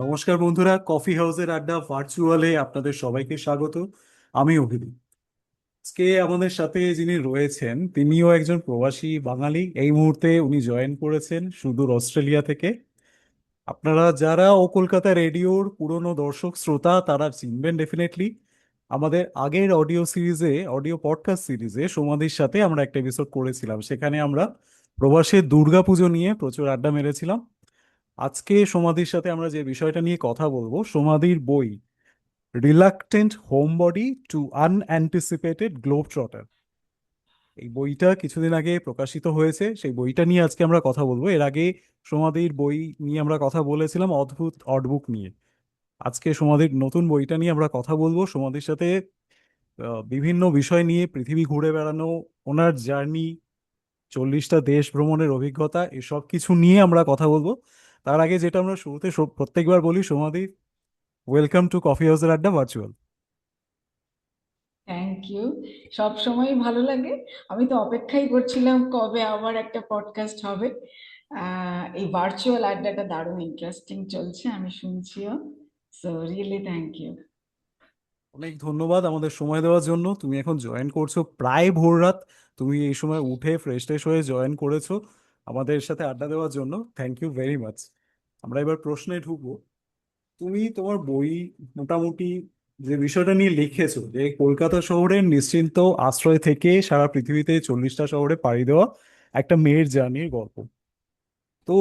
নমস্কার বন্ধুরা, কফি হাউসের আড্ডা ভার্চুয়ালে আপনাদের সবাইকে স্বাগত। আমি অভিদীপ। আজকে আমাদের সাথে যিনি রয়েছেন তিনিও একজন প্রবাসী বাঙালি। এই মুহূর্তে উনি জয়েন করেছেন সুদূর অস্ট্রেলিয়া থেকে। আপনারা যারা ও কলকাতা রেডিওর পুরনো দর্শক শ্রোতা তারা চিনবেন ডেফিনেটলি। আমাদের আগের অডিও পডকাস্ট সিরিজে সমাধির সাথে আমরা একটা এপিসোড করেছিলাম, সেখানে আমরা প্রবাসের দুর্গাপুজো নিয়ে প্রচুর আড্ডা মেরেছিলাম। আজকে সমাধির সাথে আমরা যে বিষয়টা নিয়ে কথা বলবো, সমাধির বই reluctant homebody to unanticipated globetrotter, এই বইটা কিছুদিন আগে প্রকাশিত হয়েছে। সেই বইটা নিয়ে আজকে আমরা কথা বলবো। এর আগে সমাধির বই নিয়ে আমরা কথা বলেছিলাম অদ্ভুত অডবুক নিয়ে। আজকে সমাধির নতুন বইটা নিয়ে আমরা কথা বলবো। সমাধির সাথে বিভিন্ন বিষয় নিয়ে পৃথিবী ঘুরে বেড়ানো, ওনার জার্নি, 40টা দেশ ভ্রমণের অভিজ্ঞতা, এসব কিছু নিয়ে আমরা কথা বলবো। তার আগে যেটা আমরা শুরুতে প্রত্যেকবার বলি, সমাধি, ওয়েলকাম টু কফি হাউসের আড্ডা ভার্চুয়াল। Thank you. সব সময় ভালো লাগে। আমি তো অপেক্ষাই করছিলাম কবে আবার একটা পডকাস্ট হবে। এই ভার্চুয়াল আড্ডাটা দারুণ ইন্টারেস্টিং চলছে, আমি শুনছিও। So really thank you. অনেক ধন্যবাদ আমাদের সময় দেওয়ার জন্য। তুমি এখন জয়েন করছো প্রায় ভোর রাত। তুমি এই সময় উঠে ফ্রেশ ট্রেশ হয়ে জয়েন করেছো আমাদের সাথে আড্ডা দেওয়ার জন্য। Thank you very much. আমরা এবার প্রশ্নে ঢুকবো। তুমি তোমার বই মোটামুটি যে বিষয়টা নিয়ে লিখেছো, যে কলকাতা শহরের নিশ্চিন্ত আশ্রয় থেকে সারা পৃথিবীতে 40টা শহরে পাড়ি দেওয়া একটা মেয়ের জার্নির গল্প। তো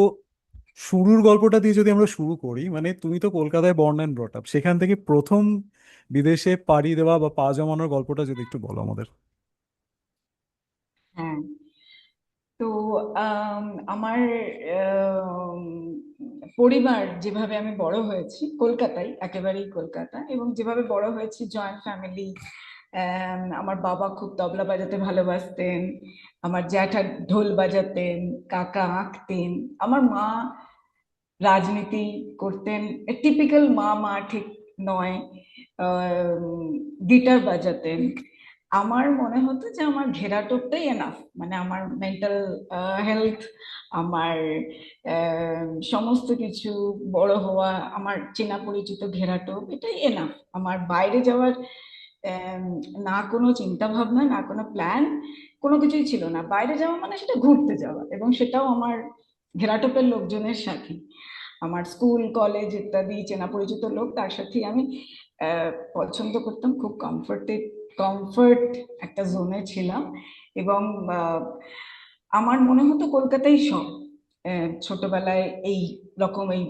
শুরুর গল্পটা দিয়ে যদি আমরা শুরু করি, মানে তুমি তো কলকাতায় বর্ন অ্যান্ড ব্রট আপ, সেখান থেকে প্রথম বিদেশে পাড়ি দেওয়া বা পা জমানোর গল্পটা যদি একটু বলো আমাদের। হ্যাঁ। তো আমার আম, পরিবার, যেভাবে আমি বড় হয়েছি কলকাতায়, একেবারেই কলকাতা, এবং যেভাবে বড় হয়েছি জয়েন্ট ফ্যামিলি। আমার বাবা খুব তবলা বাজাতে ভালোবাসতেন, আমার জ্যাঠা ঢোল বাজাতেন, কাকা আঁকতেন, আমার মা রাজনীতি করতেন। টিপিক্যাল মা মা ঠিক নয়, গিটার বাজাতেন। আমার মনে হতো যে আমার ঘেরাটোপটাই এনাফ, মানে আমার মেন্টাল হেলথ, আমার সমস্ত কিছু, বড় হওয়া, আমার চেনা পরিচিত ঘেরাটোপ, এটাই এনাফ। আমার বাইরে যাওয়ার আম, না কোনো চিন্তা ভাবনা, না কোনো প্ল্যান, কোনো কিছুই ছিল না। বাইরে যাওয়া মানে সেটা ঘুরতে যাওয়া, এবং সেটাও আমার ঘেরাটোপের লোকজনের সাথে। আমার স্কুল কলেজ ইত্যাদি চেনা পরিচিত লোক, তার সাথে আমি পছন্দ করতাম। খুব কমফর্ট একটা জোনে ছিলাম। এবং আহ, আমার মনে হতো কলকাতাই সব। ছোটবেলায় এই রকম এই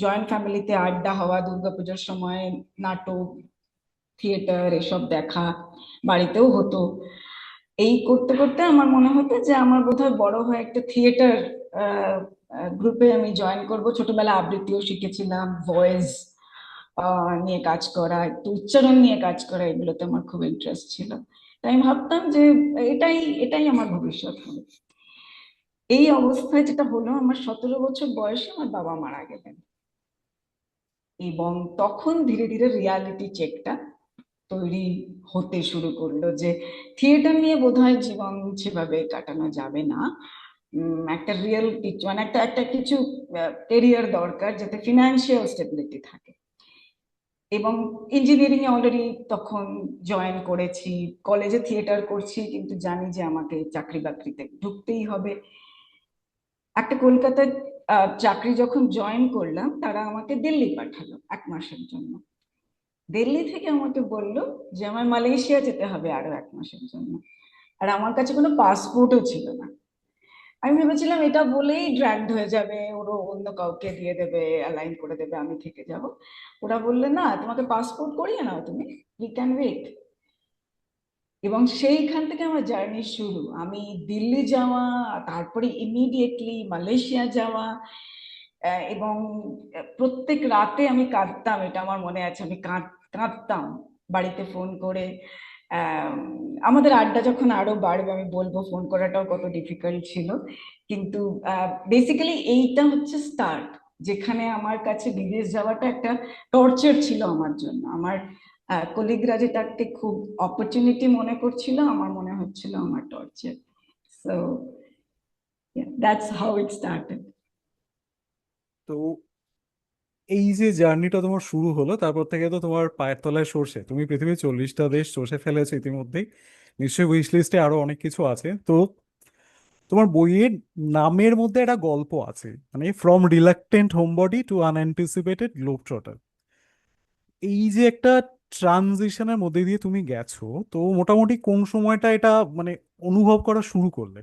জয়েন্ট ফ্যামিলিতে আড্ডা হওয়া, দুর্গাপুজোর সময় নাটক, থিয়েটার এসব দেখা বাড়িতেও হতো। এই করতে করতে আমার মনে হতো যে আমার বোধহয় বড় হয়ে একটা থিয়েটার গ্রুপে আমি জয়েন করব। ছোটবেলা আবৃত্তিও শিখেছিলাম, ভয়েস নিয়ে কাজ করা, একটু উচ্চারণ নিয়ে কাজ করা, এগুলোতে আমার খুব ইন্টারেস্ট ছিল। তাই আমি ভাবতাম যে এটাই এটাই আমার ভবিষ্যৎ হবে। এই অবস্থায় যেটা হলো, আমার 17 বছর বয়সে আমার বাবা মারা গেলেন। এবং তখন ধীরে ধীরে রিয়ালিটি চেকটা তৈরি হতে শুরু করলো যে থিয়েটার নিয়ে বোধহয় জীবন সেভাবে কাটানো যাবে না। একটা রিয়েল কিছু, মানে একটা একটা কিছু কেরিয়ার দরকার, যাতে ফিনান্সিয়াল স্টেবিলিটি থাকে। এবং ইঞ্জিনিয়ারিং এ অলরেডি তখন জয়েন করেছি, কলেজে থিয়েটার করছি, কিন্তু জানি যে আমাকে চাকরি বাকরিতে ঢুকতেই হবে। একটা কলকাতার চাকরি যখন জয়েন করলাম, তারা আমাকে দিল্লি পাঠালো 1 মাসের জন্য। দিল্লি থেকে আমাকে বলল যে আমার মালয়েশিয়া যেতে হবে আরো 1 মাসের জন্য। আর আমার কাছে কোনো পাসপোর্টও ছিল না। আমি ভেবেছিলাম এটা বলেই ড্র্যাগড হয়ে যাবে, ওরা অন্য কাউকে দিয়ে দেবে, অ্যালাইন করে দেবে, আমি থেকে যাব। ওরা বললে না, তোমাকে পাসপোর্ট করিয়ে নাও, তুমি উই ক্যান ওয়েট। এবং সেইখান থেকে আমার জার্নি শুরু। আমি দিল্লি যাওয়া, তারপরে ইমিডিয়েটলি মালয়েশিয়া যাওয়া। এবং প্রত্যেক রাতে আমি কাঁদতাম, এটা আমার মনে আছে, আমি কাঁদতাম বাড়িতে ফোন করে। আহ, আমাদের আড্ডা যখন আরো বাড়বে আমি বলবো ফোন করাটাও কত ডিফিকাল্ট ছিল। কিন্তু বেসিক্যালি এইটা হচ্ছে স্টার্ট, যেখানে আমার কাছে বিদেশ যাওয়াটা একটা টর্চার ছিল আমার জন্য। আমার কলিগরা যেটাকে খুব অপরচুনিটি মনে করছিল, আমার মনে হচ্ছিল আমার torture. So that's how it started. তো এই যে জার্নিটা তোমার শুরু হলো, তারপর থেকে তো তোমার পায়ের তলায় সর্ষে, তুমি পৃথিবীর 40টা দেশ চষে ফেলেছো ইতিমধ্যেই। নিশ্চয়ই উইশ লিস্টে আরো অনেক কিছু আছে তো। তোমার বইয়ের নামের মধ্যে একটা গল্প আছে, মানে from reluctant homebody to unanticipated globetrotter. এই যে একটা ট্রানজিশনের মধ্যে দিয়ে তুমি গেছো, তো মোটামুটি কোন সময়টা এটা মানে অনুভব করা শুরু করলে?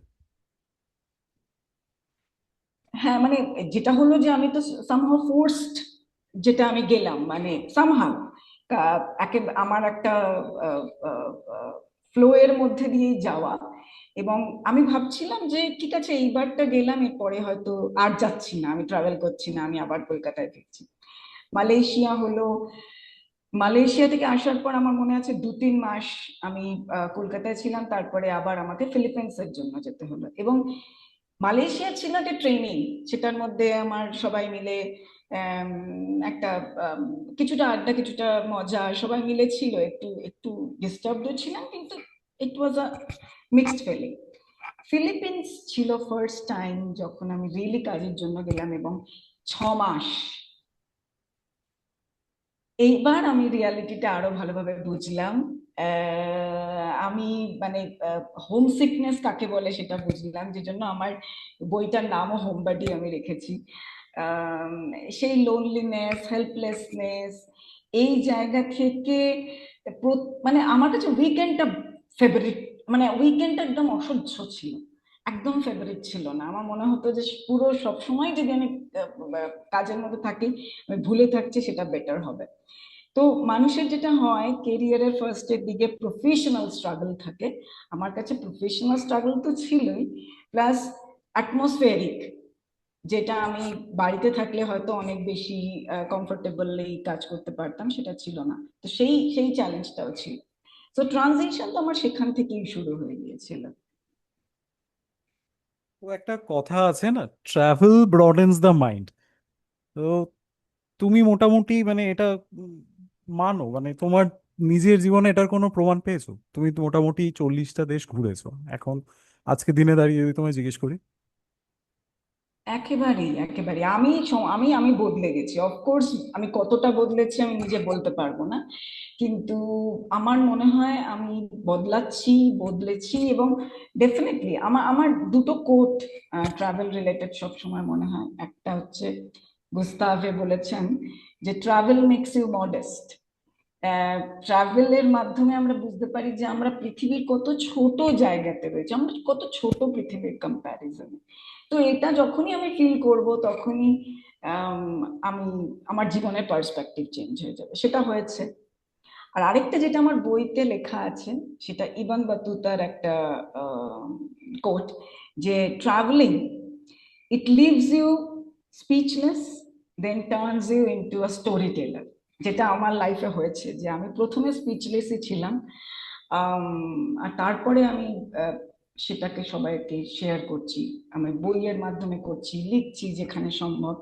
হ্যাঁ, মানে যেটা হলো যে আমি তো সামহাউ ফোর্সড, যেটা আমি গেলাম মানে সামহাউ একে আমার একটা ফ্লো এর মধ্যে দিয়ে যাওয়া। এবং আমি ভাবছিলাম যে ঠিক আছে, এইবারটা গেলাম, এরপরে হয়তো আর যাচ্ছি না, আমি ট্রাভেল করছি না, আমি আবার কলকাতায় ফিরছি। মালয়েশিয়া হলো। মালয়েশিয়া থেকে আসার পর আমার মনে আছে 2-3 মাস আমি কলকাতায় ছিলাম, তারপরে আবার আমাকে ফিলিপিন্সের জন্য যেতে হলো। এবং মালয়েশিয়া ছিল একটা ট্রেনিং, সেটার মধ্যে আমার সবাই মিলে আম, একটা কিছুটা আড্ডা, কিছুটা মজা, সবাই মিলে ছিল। একটু একটু ডিস্টার্বড ছিলাম, কিন্তু ইট ওয়াজ আ মিক্সড ফিলিং। ফিলিপিন্স ছিল ফার্স্ট টাইম যখন আমি রিয়েলি কাজের জন্য গেলাম, এবং 6 মাস। এইবার আমি রিয়ালিটিটা আরো ভালোভাবে বুঝলাম। আমি মানে হোম সিকনেস কাকে বলে সেটা বুঝলাম, যে জন্য আমার বইটার নামও হোমবাডি আমি রেখেছি। আম, সেই লোনলিনেস, হেল্পলেসনেস, এই জায়গা থেকে মানে আমার কাছে উইকেন্ডটা ফেভারিট, মানে উইকেন্ডটা একদম অসহ্য ছিল, একদম ফেভারিট ছিল না। আমার মনে হতো যে পুরো সব সময় যদি আমি কাজের মধ্যে থাকি, আমি ভুলে থাকছি, সেটা বেটার হবে। তো মানুষের যেটা হয়, কেরিয়ারের ফার্স্টের দিকে প্রফেশনাল স্ট্রাগল থাকে। আমার কাছে প্রফেশনাল স্ট্রাগল তো ছিলই, প্লাস অ্যাটমসফিয়ারিক, যেটা আমি বাড়িতে থাকলে হয়তো অনেক বেশি কমফোর্টেবলি কাজ করতে পারতাম, সেটা ছিল না। তো সেই সেই চ্যালেঞ্জটাও ছিল। তো ট্রানজিশন তো আমার সেখান থেকেই শুরু হয়ে গিয়েছিল। তো একটা কথা আছে না, ট্রাভেল ব্রডেন্স দ্য মাইন্ড। তো তুমি মোটামুটি মানে এটা উম, মানো, মানে তোমার নিজের জীবনে এটার কোনো প্রমাণ পেয়েছো? তুমি তো মোটামুটি 40টা দেশ ঘুরেছো এখন। আজকে দিনে দাঁড়িয়ে যদি তোমায় জিজ্ঞেস করি। একেবারেই একেবারে আমি আমি আমি বদলে গেছি, অফকোর্স। আমি কতটা বদলেছি আমি নিজে বলতে পারবো না, কিন্তু আমার মনে হয় আমি বদলাচ্ছি, বদলেছি। এবং ডেফিনেটলি আমার আমার দুটো কোট ট্রাভেল রিলেটেড সব সময় মনে হয়। একটা হচ্ছে গুস্তাভে বলেছেন যে ট্রাভেল মেক্স ইউ মডেস্ট। ট্রাভেলের মাধ্যমে আমরা বুঝতে পারি যে আমরা পৃথিবীর কত ছোট জায়গাতে রয়েছে, আমরা কত ছোট পৃথিবীর কম্প্যারিজনে। তো এটা যখনই আমি ফিল করব, তখনই আম, আমি আমার জীবনের পার্সপেক্টিভ চেঞ্জ হয়ে যাবে, সেটা হয়েছে। আর আরেকটা যেটা আমার বইতে লেখা আছে, সেটা ইবান বাতুতার একটা কোট, যে travelling, it leaves you speechless, then turns you into a storyteller. যেটা আমার লাইফে হয়েছে, যে আমি প্রথমে স্পিচলেসই ছিলাম, আর তারপরে আমি সেটাকে সবাইকে শেয়ার করছি, আমি বইয়ের মাধ্যমে করছি, লিখছি যেখানে সম্ভব।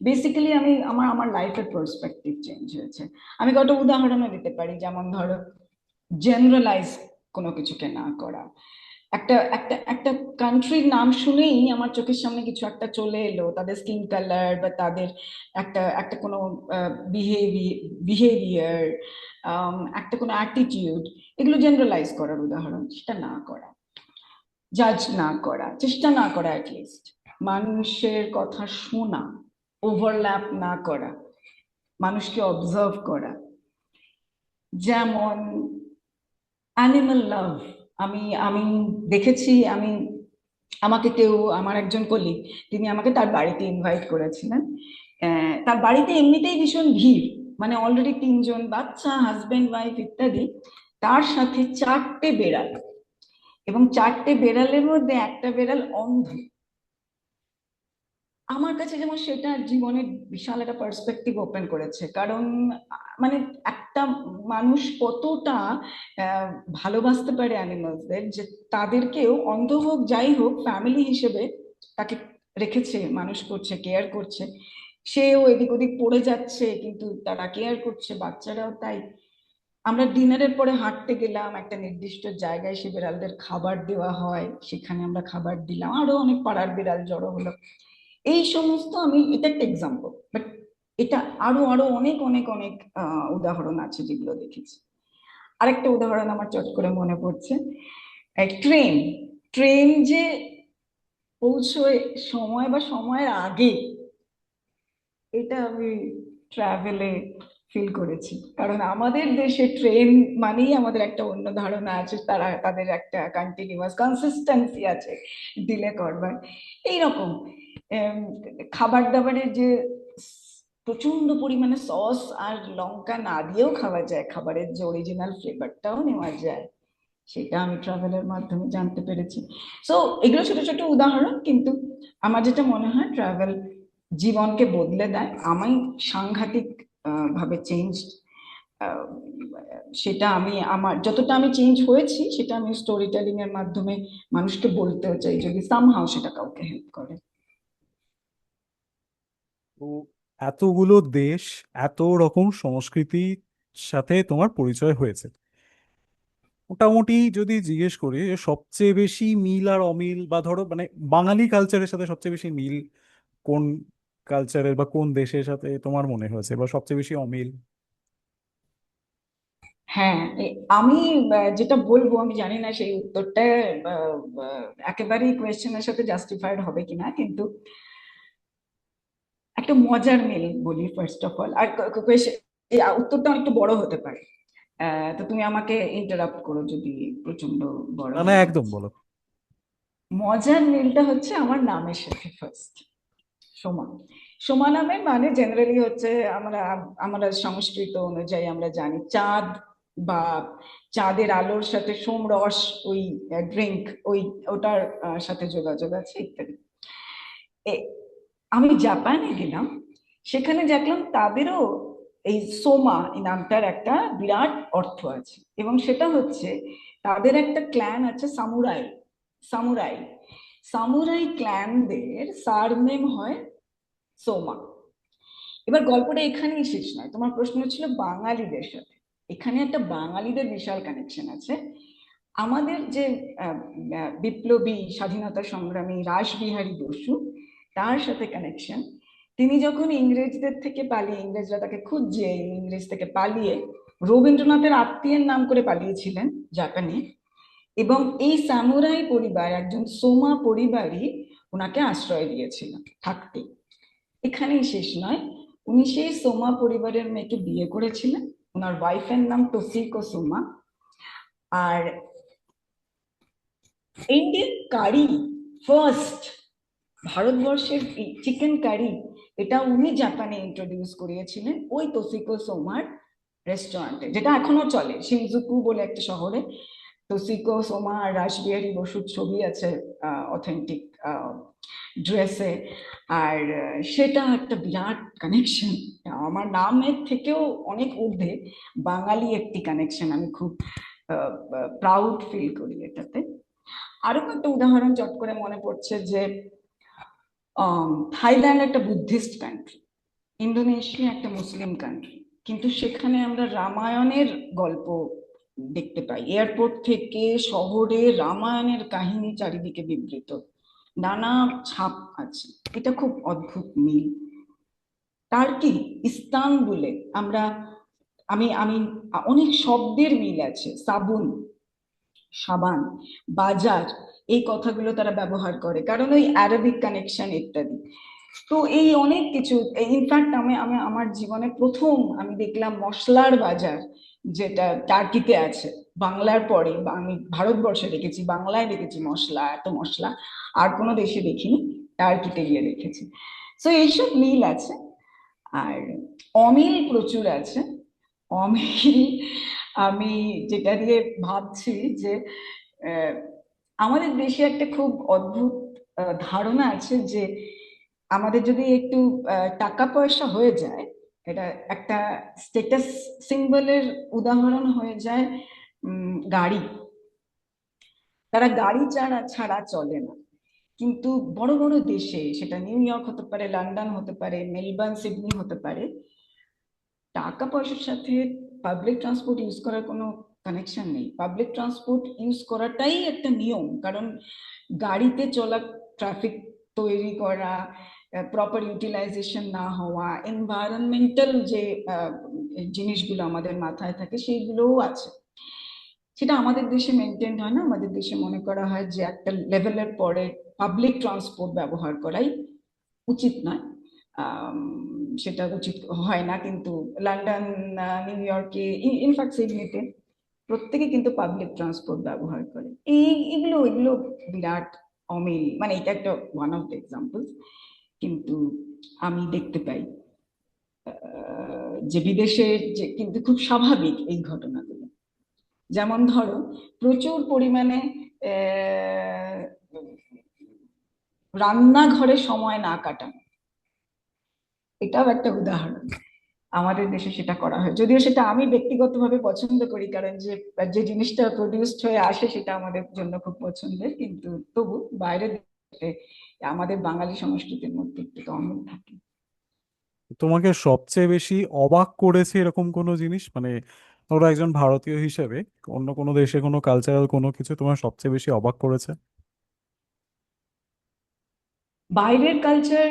বেসিক্যালি আমি আমার আমার লাইফের পার্সপেক্টিভ চেঞ্জ হয়েছে। আমি কয়েকটা উদাহরণও দিতে পারি, যেমন ধরো জেনারেলাইজ কোনো কিছুকে না করা। একটা একটা একটা কান্ট্রির নাম শুনেই আমার চোখের সামনে কিছু একটা চলে এলো, তাদের স্কিন কালার বা তাদের একটা একটা কোনো বিহেভিয়ার, একটা কোনো অ্যাটিটিউড, এগুলো জেনারেলাইজ করার উদাহরণ, সেটা না করা। জাজ না করা, চেষ্টা না করা, অ্যাটলিস্ট মানুষের কথা শোনা, ওভারল্যাপ না করা, মানুষকে অবজার্ভ করা। যেমন অ্যানিমাল লাভ। আমি আমি দেখেছি, আমি আমাকে কেউ, আমার একজন কলিগ, তিনি আমাকে তার বাড়িতে ইনভাইট করেছিলেন। তার বাড়িতে এমনিতেই ভীষণ ভিড়, মানে অলরেডি 3জন বাচ্চা, হাজবেন্ড ওয়াইফ ইত্যাদি, তার সাথে 4টে বেড়াল। এবং 4টে বেড়ালের মধ্যে একটা বেড়াল অন্ধ। আমার কাছে যেমন সেটা জীবনের বিশাল একটা পার্সপেক্টিভ ওপেন করেছে, কারণ মানে একটা মানুষ কতটা আহ, ভালোবাসতে পারে অ্যানিমালসদের, যে তাদেরকেও অন্ধ হোক যাই হোক ফ্যামিলি হিসেবে তাকে রেখেছে, মানুষ করছে, কেয়ার করছে। সেও এদিক ওদিক পড়ে যাচ্ছে, কিন্তু তারা কেয়ার করছে, বাচ্চারাও তাই। আমরা ডিনারের পরে হাঁটতে গেলাম একটা নির্দিষ্ট জায়গায়, সে বিড়ালদের খাবার দেওয়া হয়, সেখানে আমরা খাবার দিলাম, আরো অনেক পাড়ার বিড়াল জড়ো হলো। এই সমস্ত, আমি এটা একটা এক্সাম্পল, বাট এটা আরো আরো অনেক অনেক অনেক উদাহরণ আছে যেগুলো দেখেছি। আরেকটা উদাহরণ আমার চট করে মনে পড়ছে, ট্রেন। ট্রেন যে পৌঁছয় সময় বা সময়ের আগে, এটা আমি ট্রাভেলে ফিল করেছি। কারণ আমাদের দেশে ট্রেন মানেই আমাদের একটা অন্য ধারণা আছে, তাদের একটা কন্টিনিউয়াস কনসিস্টেন্সি আছে ডিলে করবার। এইরকম এম, খাবার দাবারের যে প্রচন্ড পরিমাণে সস আর লঙ্কা না দিয়েও খাওয়া যায়, খাবারের যে অরিজিনাল ফ্লেভারটাও নেওয়া যায়, সেটা আমি ট্রাভেলের মাধ্যমে জানতে পেরেছি। সো এগুলো ছোট ছোট উদাহরণ, কিন্তু আমার যেটা মনে হয় ট্রাভেল জীবনকে বদলে দেয়। আমি সাংঘাতিক ভাবে চেঞ্জ, সেটা আমি আমার যতটা আমি চেঞ্জ হয়েছি সেটা আমি স্টোরি টেলিং এর মাধ্যমে মানুষকে বলতেও চাই, যদি সামহাও সেটা কাউকে হেল্প করে। তো এতগুলো দেশ, এত রকম সংস্কৃতির সাথে তোমার পরিচয় হয়েছে, মোটামুটি যদি জিজ্ঞেস করি যে সবচেয়ে বেশি মিল আর অমিল, বা ধরো মানে বাঙালি কালচারের সাথে সবচেয়ে বেশি মিল কোন কালচারের বা কোন দেশের সাথে তোমার মনে হয়েছে, বা সবচেয়ে বেশি অমিল? হ্যাঁ, আমি যেটা বলবো আমি জানি না সেই উত্তরটা একেবারেই কোয়েশ্চেনের সাথে জাস্টিফাইড হবে কিনা, কিন্তু একটা মজার মিল বলি ফার্স্ট অফ অল। আর এই উত্তরটা একটু বড় হতে পারে, তো তুমি আমাকে ইন্টারাপ্ট করো যদি প্রচন্ড বড় না না, হয়ে একদম যাচ্ছে। বলো। মজার মিলটা হচ্ছে আমার নামের সাথে ফার্স্ট, সোমা। সোমা নামের মানে জেনারেলি হচ্ছে, আমরা আমরা সংস্কৃত অনুযায়ী আমরা জানি চাঁদ, বা চাঁদের আলোর সাথে সোমরস, ওই ড্রিঙ্ক, ওই ওটার সাথে যোগাযোগ আছে ইত্যাদি। এ- আমি জাপানে গেলাম, সেখানে দেখলাম তাদেরও এই সোমা এই নামটার একটা বিরাট অর্থ আছে, এবং সেটা হচ্ছে তাদের একটা ক্ল্যান আছে সামুরাই। সামুরাই সামুরাই ক্ল্যানদের সারনেম হয় সোমা। এবার গল্পটা এখানেই শেষ নয়, তোমার প্রশ্ন ছিল বাঙালিদের সাথে। এখানে একটা বাঙালিদের বিশাল কানেকশন আছে। আমাদের যে বিপ্লবী স্বাধীনতা সংগ্রামী রাসবিহারী বসু, তার সাথে কানেকশন। তিনি যখন ইংরেজদের থেকে পালিয়ে, ইংরেজরা তাকে খুঁজছে, ইংরেজ থেকে পালিয়ে রবীন্দ্রনাথের আত্মীয়ের নাম করে পালিয়েছিলেন জাপানে, এবং এই সামুরাই পরিবার, একজন সোমা পরিবারই ওনাকে আশ্রয় দিয়েছিল থাকতে। এখানেই শেষ নয়, উনি সেই সোমা পরিবারের মেয়েকে বিয়ে করেছিলেন। ওনার ওয়াইফের নাম তোসিকো সোমা। আর ইন্ডিয়ান কারি, ফার্স্ট ভারতবর্ষের চিকেন কারি, এটা উনি জাপানে ইন্ট্রোডিউস করিয়েছিলেন ওই তোসিকো সোমার রেস্টুরেন্টে, যেটা এখনো চলে শিনজুকু বলে একটা শহরে। তোসিকো সোমা আর রাসবিহারী বসুর ছবি আছে অথেন্টিক ড্রেসে। আর সেটা একটা বিরাট কানেকশন, আমার নামের থেকেও অনেক ঊর্ধ্বে বাঙালি একটি কানেকশন, আমি খুব প্রাউড ফিল করি এটাতে। আরো একটা উদাহরণ চট করে মনে পড়ছে যে থাইল্যান্ড একটা বুদ্ধিস্ট কান্ট্রি, ইন্দোনেশিয়া একটা মুসলিম কান্ট্রি, কিন্তু সেখানে আমরা রামায়ণের গল্প দেখতে পাই। এয়ারপোর্ট থেকে শহরে রামায়ণের কাহিনী চারিদিকে বিবৃত, নানা ছাপ আছে। এটা খুব অদ্ভুত মিল। টার্কি, ইস্তানবুলে আমরা, আমি আমি অনেক শব্দের মিল আছে, সাবুন, সাবান, বাজার, এই কথাগুলো তারা ব্যবহার করে কারণ ওই অ্যারাবিক কানেকশন ইত্যাদি। তো এই অনেক কিছু, ইনফ্যাক্ট আমি আমি আমার জীবনে প্রথম আমি দেখলাম মশলার বাজার, যেটা টার্কিতে আছে। বাংলার পরে আমি ভারতবর্ষে দেখেছি, বাংলায় দেখেছি মশলা, এত মশলা আর কোনো দেশে দেখিনি, টার্কিতে গিয়ে দেখেছি। তো এইসব মিল আছে। আর অমিল প্রচুর আছে। অমিল, আমি যেটা দিয়ে ভাবছি যে আহ, আমাদের দেশে একটা খুব অদ্ভুত ধারণা আছে যে আমাদের যদি একটু টাকা পয়সা হয়ে যায়, এটা একটা স্টেটাস সিম্বলের উদাহরণ হয়ে যায়। গাড়ি, তারা গাড়ি ছাড়া ছাড়া চলে না। কিন্তু বড় বড় দেশে, সেটা নিউ ইয়র্ক হতে পারে, লন্ডন হতে পারে, মেলবোর্ন, সিডনি হতে পারে, টাকা পয়সার সাথে পাবলিক ট্রান্সপোর্ট ইউজ করার কোনো কানেকশন নেই। পাবলিক ট্রান্সপোর্ট ইউজ করাটাই একটা নিয়ম, কারণ গাড়িতে চলা, ট্রাফিক তৈরি করা, প্রপার ইউটিলাইজেশন না হওয়া, এনভায়রনমেন্টাল যে জিনিসগুলো আমাদের মাথায় থাকে সেইগুলোও আছে। সেটা আমাদের দেশে মেনটেন হয় না। আমাদের দেশে মনে করা হয় যে একটা লেভেলের পরে পাবলিক ট্রান্সপোর্ট ব্যবহার করাই উচিত নয়। আম, সেটা উচিত হয় না, কিন্তু লন্ডন, নিউ ইয়র্কে, ইনফ্যাক্ট সিডনিতে প্রত্যেকে কিন্তু পাবলিক ট্রান্সপোর্ট ব্যবহার করে। এগুলো এগুলো বিরাট অমিল, মানে এটা একটা ওয়ান অফ দ্য এক্সাম্পল। কিন্তু আমি দেখতে পাই যে বিদেশে যে কিন্তু খুব স্বাভাবিক এই ঘটনাগুলো। যেমন ধরো, প্রচুর পরিমাণে আহ, রান্নাঘরে সময় না কাটানো, এটাও একটা উদাহরণ। আমাদের দেশে সেটা করা হয়, যদিও সেটা আমি ব্যক্তিগতভাবে পছন্দ করি, কারণ যে যে জিনিসটা প্রডিউসড হয়ে আসে সেটা আমাদের জন্য খুব পছন্দের, কিন্তু তবু বাইরের দেশে আমাদের বাঙালি সংস্কৃতির মধ্যে একটু অমিল থাকে। তোমাকে সবচেয়ে বেশি অবাক করেছে এরকম কোনো জিনিস, মানে ধরো একজন ভারতীয় হিসেবে অন্য কোনো দেশে কোনো কালচারাল কোনো কিছু তোমার সবচেয়ে বেশি অবাক করেছে? বাইরের কালচার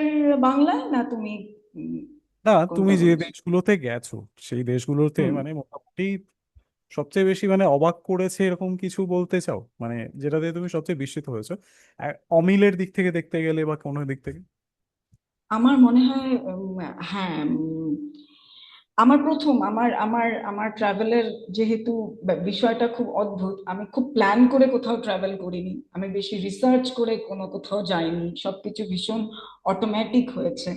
বাংলায় না তুমি উম, না, তুমি কোনটা যে বলছো? দেশগুলোতে গেছো সেই দেশগুলোতে হুম। মানে মোটামুটি সবচেয়ে বেশি মানে অবাক করেছে এরকম কিছু বলতে চাও, মানে যেটাতে তুমি সবচেয়ে বিস্মিত হয়েছো অমিলের দিক থেকে দেখতে গেলে বা কোনো দিক থেকে? আমার মনে হয় হ্যাঁ, আমার প্রথম আমার আমার আমার ট্রাভেলের যেহেতু বিষয়টা খুব অদ্ভুত, আমি খুব প্ল্যান করে কোথাও ট্রাভেল করিনি, আমি বেশি রিসার্চ করে কোনো কোথাও যাইনি, সবকিছু ভীষণ অটোমেটিক হয়েছে।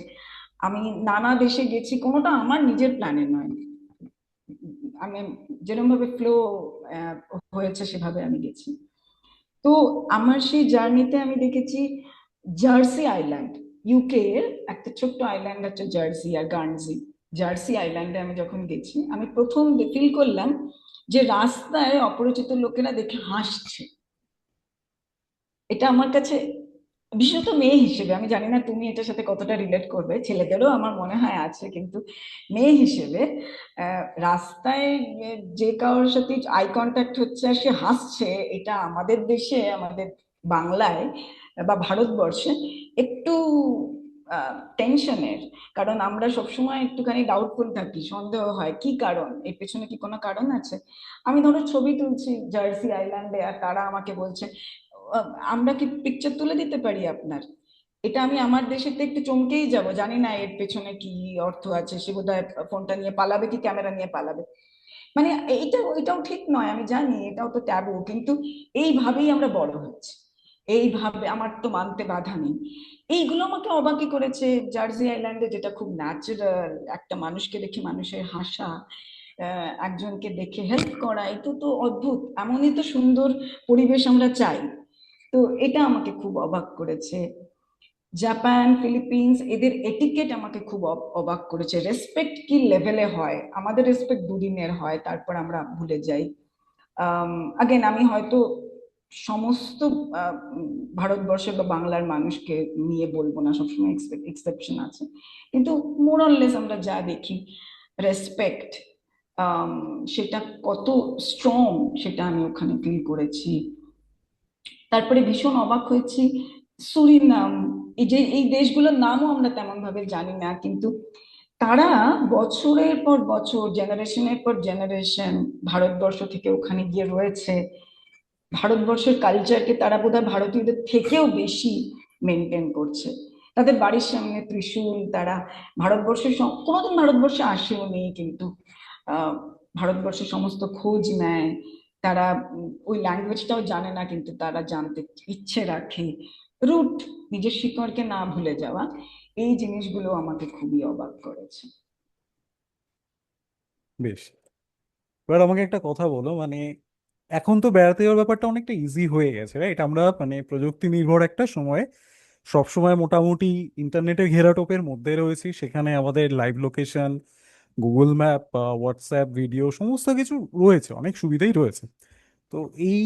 আমি নানা দেশে গেছি, কোনোটা আমার নিজের প্ল্যানে নয়। আমি যেরকম ভাবে ফ্লো হয়েছে সেভাবে আমি গেছি। তো আমার সেই জার্নিতে আমি দেখেছি জার্সি আইল্যান্ড, ইউকে এর একটা ছোট্ট আইল্যান্ড হচ্ছে জার্সি আর গার্নসি। জার্সি আইল্যান্ডে আমি যখন গেছি, আমি প্রথম ফিল করলাম যে রাস্তায় অপরিচিত লোকেরা দেখে হাসছে। এটা আমার কাছে, বিশেষত মেয়ে হিসেবে, আমি জানি না তুমি এটার সাথে কতটা রিলেট করবে, ছেলেদেরও আমার মনে হয় আছে, কিন্তু মেয়ে হিসেবে রাস্তায় যে কারোর সাথে আই কন্ট্যাক্ট হচ্ছে আর সে হাসছে, এটা আমাদের দেশে, আমাদের বাংলায় বা ভারতবর্ষে একটু টেনশনের। কারণ আমরা সবসময় একটুখানি ডাউটফুল থাকি, সন্দেহ হয় কি কারণ, এর পেছনে কি কোনো কারণ আছে। আমি ধরো ছবি তুলছি জার্সি আইল্যান্ডে, আর তারা আমাকে বলছে আমরা কি পিকচার তুলে দিতে পারি আপনার। এটা আমি আমার দেশেতে একটু চমকেই যাব, জানি না এর পেছনে কি অর্থ আছে, সে বোধহয় ফোনটা নিয়ে পালাবে কি ক্যামেরা নিয়ে পালাবে। মানে এটাও ঠিক নয়, আমি জানি এটাও তো ট্যাবু, কিন্তু এইভাবেই আমরা বড় হচ্ছি, এইভাবে আমার তো মানতে বাধা নেই। এইগুলো আমাকে অবাকই করেছে। জার্সি আইল্যান্ডে যেটা খুব ন্যাচারাল, একটা মানুষকে দেখে মানুষের হাসা, একজনকে দেখে হেল্প করা, এটা তো অদ্ভুত, এমনই তো সুন্দর পরিবেশ আমরা চাই। তো এটা আমাকে খুব অবাক করেছে। জাপান, ফিলিপিন্স, এদের এটিকেট আমাকে খুব অবাক করেছে। রেসপেক্ট কি লেভেলে হয়, আমাদের রেসপেক্ট দুদিনের হয়, তারপর আমরা ভুলে যাই। আগেন আমি হয়তো সমস্ত আহ, উম, ভারতবর্ষের বা বাংলার মানুষকে নিয়ে বলবো না, সবসময় এক্সেপশন আছে, কিন্তু মোরাললেস আমরা যা দেখি, রেসপেক্ট সেটা কত স্ট্রং সেটা আমি ওখানে ফিল করেছি। তারপরে ভীষণ অবাক হয়েছি সুরিনাম। এই যে এই দেশগুলোর নামও আমরা তেমন ভাবে জানি না, কিন্তু তারা বছরের পর বছর, জেনারেশনের পর জেনারেশন ভারতবর্ষ থেকে ওখানে গিয়ে রয়েছে। ভারতবর্ষের কালচারকে তারা বোধহয় ভারতীয়দের থেকেও বেশি মেনটেন করছে। তাদের বাড়ির সামনে ত্রিশূল, তারা ভারতবর্ষের কোনোদিন ভারতবর্ষে আসেও নেই, কিন্তু আহ ভারতবর্ষের সমস্ত খোঁজ নেয়। তারা ওই ল্যাঙ্গুয়েজটাও জানে না, কিন্তু তারা জানতে ইচ্ছে রাখে। রুট, নিজের শিকড়কে না ভুলে যাওয়া, এই জিনিসগুলো আমাকে খুবই অবাক করেছে। বেশ, এবার আমাকে একটা কথা বলো, মানে এখন তো বেড়াতে যাওয়ার ব্যাপারটা অনেকটা ইজি হয়ে গেছে, রাইট? আমরা মানে প্রযুক্তি নির্ভর একটা সময় সব সময় মোটামুটি ইন্টারনেটের ঘেরাটোপের মধ্যে রয়েছি, সেখানে আমাদের live location, Google map, WhatsApp video সমস্ত কিছু রয়েছে, অনেক সুবিধাই রয়েছে। তো এই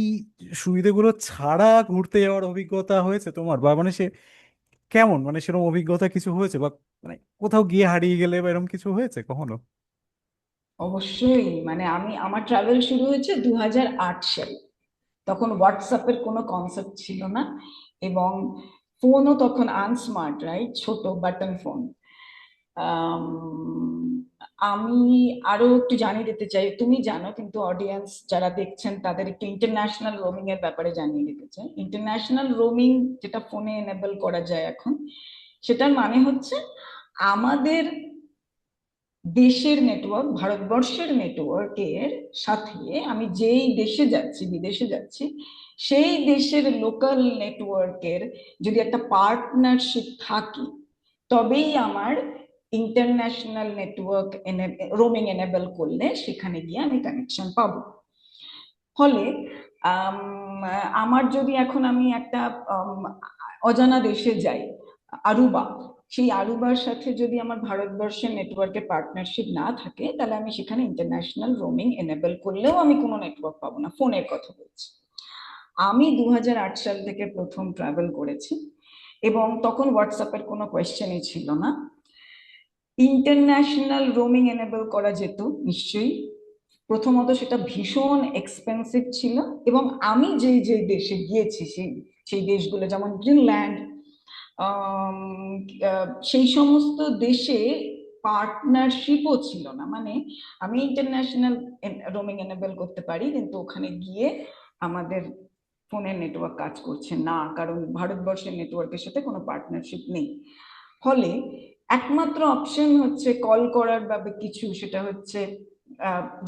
সুবিধাগুলো ছাড়া ঘুরতে যাওয়ার অভিজ্ঞতা হয়েছে তোমার, বা মানে সে কেমন, মানে সেরকম অভিজ্ঞতা কিছু হয়েছে, বা মানে কোথাও গিয়ে হারিয়ে গেলে বা এরকম কিছু হয়েছে কখনো? অবশ্যই, মানে আমার ট্রাভেল শুরু হয়েছে 2008 সালে। তখন হোয়াটসঅ্যাপের কোনো কনসেপ্ট ছিল না, এবং ফোনও তখন আনস্মার্ট, রাইট, ছোট বাটন ফোন। আম, আমি আরো একটু জানিয়ে দিতে চাই, তুমি জানো কিন্তু অডিয়েন্স যারা দেখছেন তাদের একটু ইন্টারন্যাশনাল রোমিং এর ব্যাপারে জানিয়ে দিতে চাই। ইন্টারন্যাশনাল রোমিং যেটা ফোনে এনেবল করা যায় এখন, সেটার মানে হচ্ছে আমাদের দেশের নেটওয়ার্ক, ভারতবর্ষের নেটওয়ার্কের সাথে আমি যেই দেশে যাচ্ছি, বিদেশে যাচ্ছি, সেই দেশের লোকাল নেটওয়ার্কের যদি একটা পার্টনারশিপ থাকে, তবেই আমার ইন্টারন্যাশনাল নেটওয়ার্ক রোমিং এনেবল করলে সেখানে গিয়ে আমি কানেকশন পাবো। ফলে আম, আমার যদি এখন আমি একটা আম, অজানা দেশে যাই, আরুবা, সেই আরুবার সাথে যদি আমার ভারতবর্ষের নেটওয়ার্কের পার্টনারশিপ না থাকে, তাহলে আমি সেখানে ইন্টারন্যাশনাল রোমিং এনেবল করলেও আমি কোনো নেটওয়ার্ক পাবো না। ফোনের কথা বলছি। আমি 2008 সাল থেকে প্রথম ট্রাভেল করেছি, এবং তখন হোয়াটসঅ্যাপের কোনো কোয়েশ্চেনই ছিল না। ইন্টারন্যাশনাল রোমিং এনেবল করা যেত নিশ্চয়ই। প্রথমত সেটা ভীষণ এক্সপেন্সিভ ছিল, এবং আমি যে যে দেশে গিয়েছি সেই সেই দেশগুলো যেমন গ্রিনল্যান্ড, সেই সমস্ত দেশে পার্টনারশিপও ছিল না। মানে আমি ইন্টারন্যাশনাল রোমিং এনেবল করতে পারি, কিন্তু ওখানে গিয়ে আমাদের ফোনের নেটওয়ার্ক কাজ করছে না, কারণ ভারতবর্ষের নেটওয়ার্কের সাথে কোনো পার্টনারশিপ নেই। ফলে একমাত্র অপশন হচ্ছে কল করার বা কিছু, সেটা হচ্ছে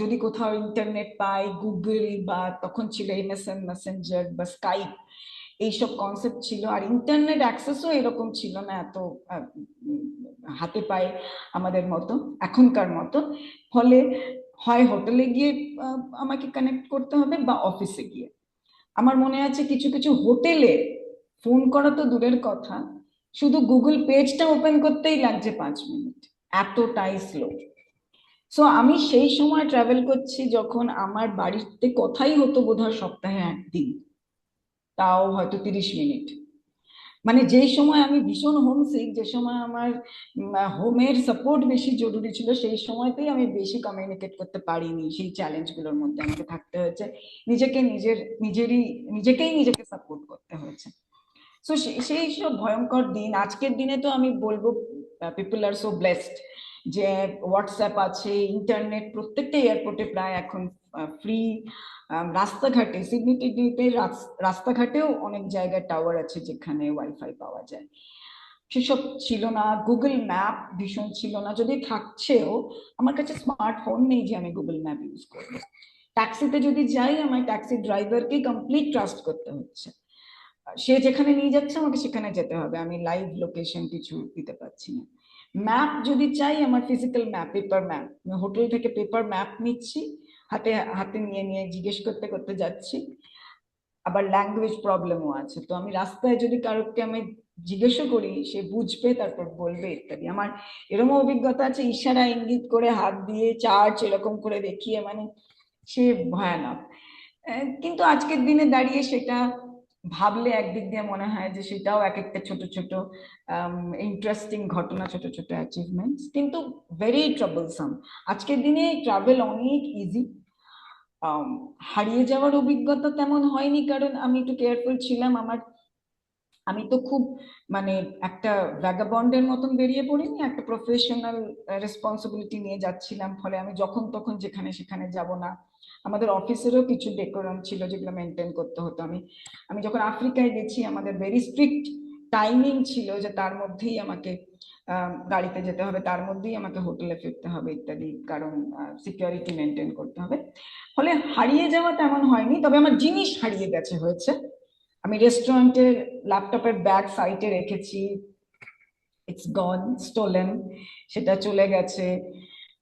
যদি কোথাও ইন্টারনেট পাই, গুগল, বা তখন ছিল এমএসএন মেসেঞ্জার বা স্কাইপ, এইসব কনসেপ্ট ছিল। আর ইন্টারনেট অ্যাক্সেসও এরকম ছিল না এত হাতে পায়ে আমাদের মতো, এখনকার মতো। ফলে হয় হোটেলে গিয়ে আমাকে কানেক্ট করতে হবে, বা অফিসে গিয়ে। আমার মনে আছে কিছু কিছু হোটেলে ফোন করা তো দূরের কথা, শুধু গুগল পেজটা ওপেন করতেই লাগছে 5 মিনিট, এতটাই স্লো। সো আমি সেই সময় ট্রাভেল করছি যখন আমার বাড়িতে কথাই হতো বোধহয় সপ্তাহে একদিন, তাও হয়তো 30 মিনিট। মানে যেই সময় আমি ভীষণ হোমসিক, যে সময় আমার হোমের সাপোর্ট বেশি জরুরি ছিল, সেই সময়তেই আমি বেশি কমিউনিকেট করতে পারিনি। সেই চ্যালেঞ্জগুলোর মধ্যে আমাকে থাকতে হয়েছে, নিজেকে নিজেকে সাপোর্ট করতে হয়েছে। তো সেই সব ভয়ঙ্কর দিন। আজকের দিনে তো আমি বলবো পিপল আর সো ব্লেসড যে হোয়াটসঅ্যাপ আছে, ইন্টারনেট প্রত্যেকটা এয়ারপোর্টে প্রায় এখন ফ্রি। রাস্তাঘাটে, সিডনিতে রাস্তাঘাটেও অনেক জায়গায় টাওয়ার আছে যেখানে ওয়াইফাই পাওয়া যায়। সেসব ছিল না। গুগল ম্যাপ ভীষণ ছিল না, যদি থাকছেও আমার কাছে স্মার্টফোন নেই যে আমি গুগল ম্যাপ ইউজ করবো। ট্যাক্সিতে যদি যাই, আমার ট্যাক্সি ড্রাইভারকে কমপ্লিট ট্রাস্ট করতে হচ্ছে। সে যেখানে নিয়ে যাচ্ছে আমাকে সেখানে যেতে হবে, আমি লাইভ লোকেশন কিছু দিতে পারছি না। ম্যাপ যদি চাই, আমার ফিজিক্যাল ম্যাপ, পেপার ম্যাপ, আমি হোটেল থেকে পেপার ম্যাপ নিচ্ছি, হাতে হাতে নিয়ে নিয়ে জিজ্ঞেস করতে করতে যাচ্ছি। আবার ল্যাঙ্গুয়েজ প্রবলেমও আছে, তো আমি রাস্তায় যদি কারোকে আমি জিজ্ঞেসও করি, সে বুঝবে তারপর বলবে ইত্যাদি। আমার এরকম অভিজ্ঞতা আছে, ইশারা ইঙ্গিত করে হাত দিয়ে চার্চ এরকম করে দেখিয়ে, মানে সে ভয়ানক। কিন্তু আজকের দিনে দাঁড়িয়ে সেটা ভাবলে একদিক দিয়ে মনে হয় যে সেটাও এক একটা ছোট ছোট ইন্টারেস্টিং ঘটনা, ছোট ছোট অ্যাচিভমেন্টস, কিন্তু ভেরি ট্রাবলসাম। আজকের দিনে ট্রাভেল অনেক ইজি। হারিয়ে যাওয়ার অভিজ্ঞতা তেমন হয়নি, কারণ আমি একটু কেয়ারফুল ছিলাম। আমি তো খুব, মানে একটা ভ্যাগাবন্ডের মতন বেরিয়ে পড়িনি, একটা প্রফেশনাল রেসপন্সিবিলিটি নিয়ে যাচ্ছিলাম। ফলে আমি যখন তখন যেখানে সেখানে যাব না। আমাদের অফিসেরও কিছু ডেকোরাম ছিল যেগুলো মেনটেন করতে হতো। আমি আমি যখন আফ্রিকায় গেছি, আমাদের ভেরি স্ট্রিক্ট টাইমিং ছিল যে তার মধ্যেই আমাকে গাড়িতে যেতে হবে, তার মধ্যেই আমাকে হোটেলে ফিরতে হবে ইত্যাদি, কারণ সিকিউরিটি মেনটেন করতে হবে। ফলে হারিয়ে যাওয়া তেমন হয়নি, তবে আমার জিনিস হারিয়ে গেছে হয়েছে। আমি রেস্টুরেন্টের ল্যাপটপের ব্যাগ সাইটে রেখেছি, ইটস গন, স্টোলেন, সেটা চলে গেছে।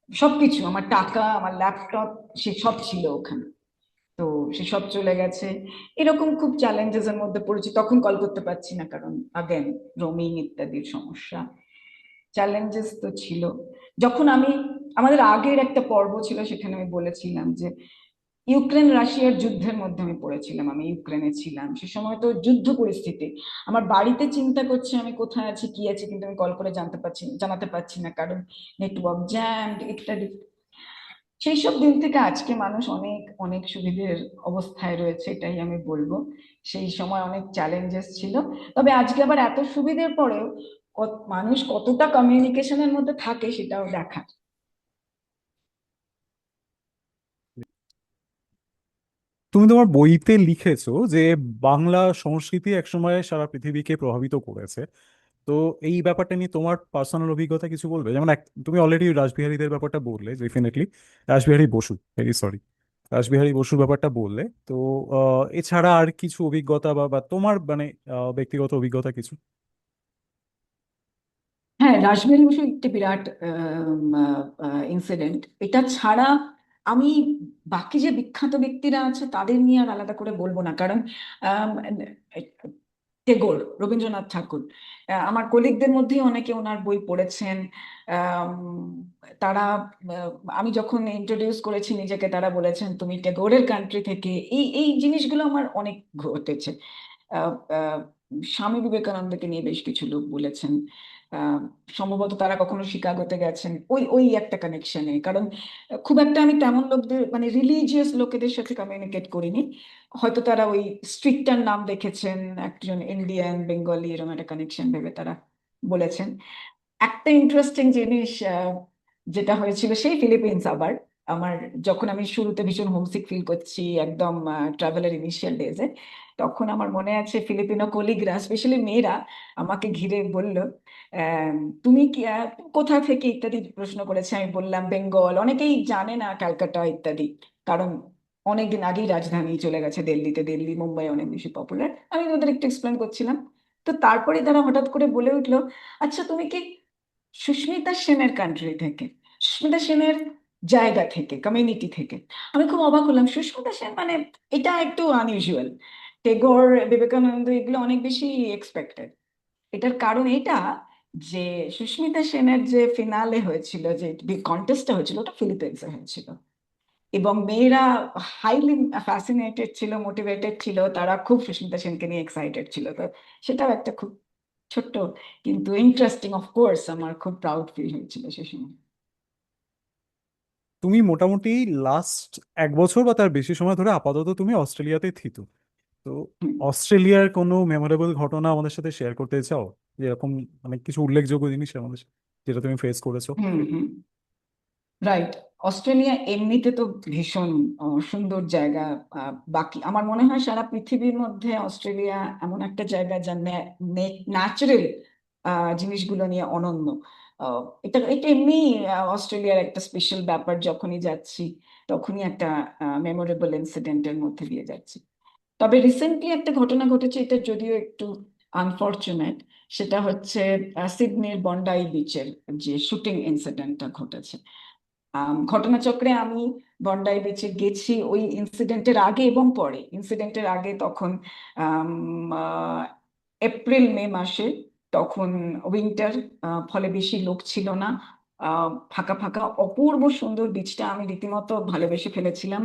সবকিছু, আমার টাকা, আমার ল্যাপটপ, সে সব ছিল ওখানে, তো সেসব চলে গেছে। এরকম খুব চ্যালেঞ্জেস এর মধ্যে পড়েছি। তখন কল করতে পারছি না, কারণ আগেন রোমিং ইত্যাদির সমস্যা। চ্যালেঞ্জেস তো ছিল। যখন আমি, আমাদের আগের একটা পর্ব ছিল সেখানে আমি বলেছিলাম যে ইউক্রেন রাশিয়ার যুদ্ধের মধ্যে আমি পড়েছিলাম, আমি ইউক্রেনে ছিলাম সে সময়, তো যুদ্ধ পরিস্থিতি। আমার বাড়িতে চিন্তা করছে আমি কোথায় আছি কি আছি, কিন্তু আমি কল করে জানাতে পারছি না, কারণ নেটওয়ার্ক জ্যাম ইত্যাদি। সেই সব দিন থেকে আজকে মানুষ অনেক অনেক সুবিধের অবস্থায় রয়েছে, এটাই আমি বলবো। সেই সময় অনেক চ্যালেঞ্জেস ছিল, তবে আজকে আবার এত সুবিধের পরেও মানুষ কতটা কমিউনিকেশনের মধ্যে থাকে সেটাও দেখা। তুমি তোমার বইতে লিখেছো যে বাংলা সংস্কৃতি একসময় সারা পৃথিবীকে প্রভাবিত করেছে। তো এই ব্যাপারটা নিয়ে তোমার পার্সোনাল অভিজ্ঞতা কিছু বলবে? যেমন তুমি অলরেডি রাসবিহারীদের ব্যাপারটা বললে, definitely Rashbehari Bose, very sorry, Rashbehari বসুর ব্যাপারটা বললে। তো এছাড়া আর কিছু অভিজ্ঞতা বা তোমার মানে ব্যক্তিগত অভিজ্ঞতা কিছু? হ্যাঁ, রাসবিহারী বসু একটি বিরাট ইনসিডেন্ট। এটা ছাড়া আমি বাকি যে বিখ্যাত ব্যক্তিরা আছে তাদের নিয়ে আর আলাদা করে বলবো না, কারণ আম, টেগোর, রবীন্দ্রনাথ ঠাকুর, আমার কলিগদের মধ্যেই অনেকে ওনার বই পড়েছেন। আম, তারা আহ, আমি যখন ইন্ট্রোডিউস করেছি নিজেকে, তারা বলেছেন তুমি টেগোরের কান্ট্রি থেকে। এই এই জিনিসগুলো আমার অনেক ঘটেছে। আহ, আহ, স্বামী বিবেকানন্দকে নিয়ে বেশ কিছু লোক বলেছেন। আহ, সম্ভবত তারা কখনো শিকাগোতে গেছেন, ওই ওই একটা কানেকশনে। কারণ খুব একটা আমি তেমন লোকদের, মানে রিলিজিয়াস লোকেদের সাথে কমিউনিকেট করিনি। হয়তো তারা ওই স্ট্রিটটার নাম দেখেছেন, একজন ইন্ডিয়ান বেঙ্গলি, এরকম একটা কানেকশন ভেবে তারা বলেছেন। একটা ইন্টারেস্টিং জিনিস যেটা হয়েছিল সেই ফিলিপিন্স আবার, আমার যখন আমি শুরুতে ভীষণ হোমসিক ফিল করছি একদম ট্রাভেলের ইনিশিয়াল ডেজে, তখন আমার মনে আছে ফিলিপিনো কলিগরা, স্পেশালি মেয়েরা, আমাকে ঘিরে বলল, আহ, তুমি কি কোথা থেকে ইত্যাদি প্রশ্ন করেছে। আমি বললাম বেঙ্গল। অনেকেই জানে না ক্যালকাটা ইত্যাদি, কারণ অনেকদিন আগেই রাজধানী চলে গেছে দিল্লিতে, দিল্লি মুম্বাই অনেক বেশি পপুলার। আমি ওদের একটু এক্সপ্লেন করছিলাম। তো তারপরে তারা হঠাৎ করে বলে উঠলো, আচ্ছা তুমি কি সুস্মিতা সেনের কান্ট্রি থেকে, সুস্মিতা সেনের জায়গা থেকে, কমিউনিটি থেকে? আমি খুব অবাক হলাম, সুস্মিতা সেন মানে, এটা একটু আনইউজুয়াল। টেগোর, বিবেকানন্দ এগুলো অনেক বেশি এক্সপেক্টেড। এটার কারণ এটা যে সুস্মিতা সেনের যে ফিনালে হয়েছিল, যে কন্টেস্টটা হয়েছিল, ওটা ফিলিপিন্সে হয়েছিল। এবং মেয়েরা হাইলি ফ্যাসিনেটেড ছিল, মোটিভেটেড ছিল, তারা খুব সুস্মিতা সেনকে নিয়ে এক্সাইটেড ছিল। তো সেটাও একটা খুব ছোট্ট কিন্তু ইন্টারেস্টিং, অফ কোর্স আমার খুব প্রাউড ফিল হয়েছিল সে সময়। তুমি মোটামুটি লাস্ট 1 বছর বা তার বেশি সময় ধরে আপাতত তুমি অস্ট্রেলিয়াতে থিতো। তো হুম অস্ট্রেলিয়ার কোনো মেমোরেবল ঘটনা আমাদের সাথে শেয়ার করতে চাও? যেরকম মানে কিছু উল্লেখযোগ্য জিনিস আমাদের যেটা তুমি ফেস করেছো। হুম হুম। রাইট। অস্ট্রেলিয়া এমনিতে তো ভীষণ সুন্দর জায়গা। বাকি আমার মনে হয় সারা পৃথিবীর মধ্যে অস্ট্রেলিয়া এমন একটা জায়গা যা ন্যাচারাল জিনিসগুলো নিয়ে অনন্য। এটা এটা এমনি অস্ট্রেলিয়ার একটা স্পেশাল ব্যাপার। যখনই যাচ্ছি তখনই একটা মেমোরেবল ইনসিডেন্টের মধ্যে দিয়ে যাচ্ছি। তবে রিসেন্টলি একটা ঘটনা ঘটেছে, এটা যদিও একটু আনফরচুনেট। সেটা হচ্ছে সিডনির বন্ডাই বিচের যে শুটিং ইনসিডেন্টটা ঘটেছে। ঘটনাচক্রে আমি বন্ডাই বিচে গেছি ওই ইনসিডেন্টের আগে এবং পরে। ইনসিডেন্টের আগে তখন আম, আহ, এপ্রিল মে মাসে, তখন উইন্টার, ফলে বেশি লোক ছিল না। ফাঁকা ফাঁকা অপূর্ব সুন্দর বিচটা আমি রীতিমতো ভালোবেসে ফেলেছিলাম।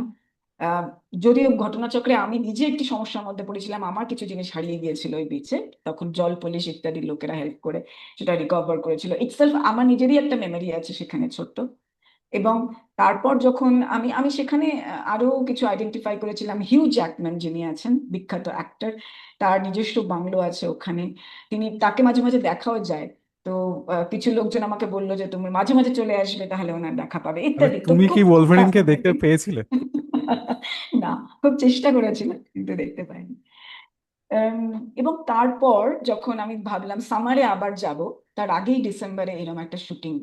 আহ, যদিও ঘটনাচক্রে আমি নিজে একটি সমস্যার মধ্যে পড়েছিলাম, আমার কিছু জিনিস হারিয়ে গিয়েছিল ওই বিচে। তখন জল পুলিশ ইত্যাদি লোকেরা হেল্প করে সেটা রিকভার করেছিল। ইটসেলফ আমার নিজেরই একটা মেমোরি আছে সেখানে, ছোট্ট। এবং তারপর যখন আমি আমি সেখানে আরো কিছু আইডেন্টিফাই করেছিলাম। হিউ জ্যাকম্যান যিনি আছেন, বিখ্যাত অ্যাক্টর, তার নিজস্ব বাংলো আছে ওখানে। তাকে মাঝে মাঝে দেখাও যায়। তো কিছু লোকজন আমাকে বললো যে তুমি মাঝে মাঝে চলে আসবে, তাহলে ওনার দেখা পাবে মানে ইত্যাদি। তো তুমি কি খুব খুব ওলভারিনকে দেখতে ফ্যাসিনেটিং। পেয়েছিলে? না, খুব চেষ্টা করেছিলাম কিন্তু দেখতে পাইনি। আম, এবং তারপর যখন আমি ভাবলাম সামারে আবার যাব, তার আগেই ডিসেম্বরে এরকম একটা শুটিং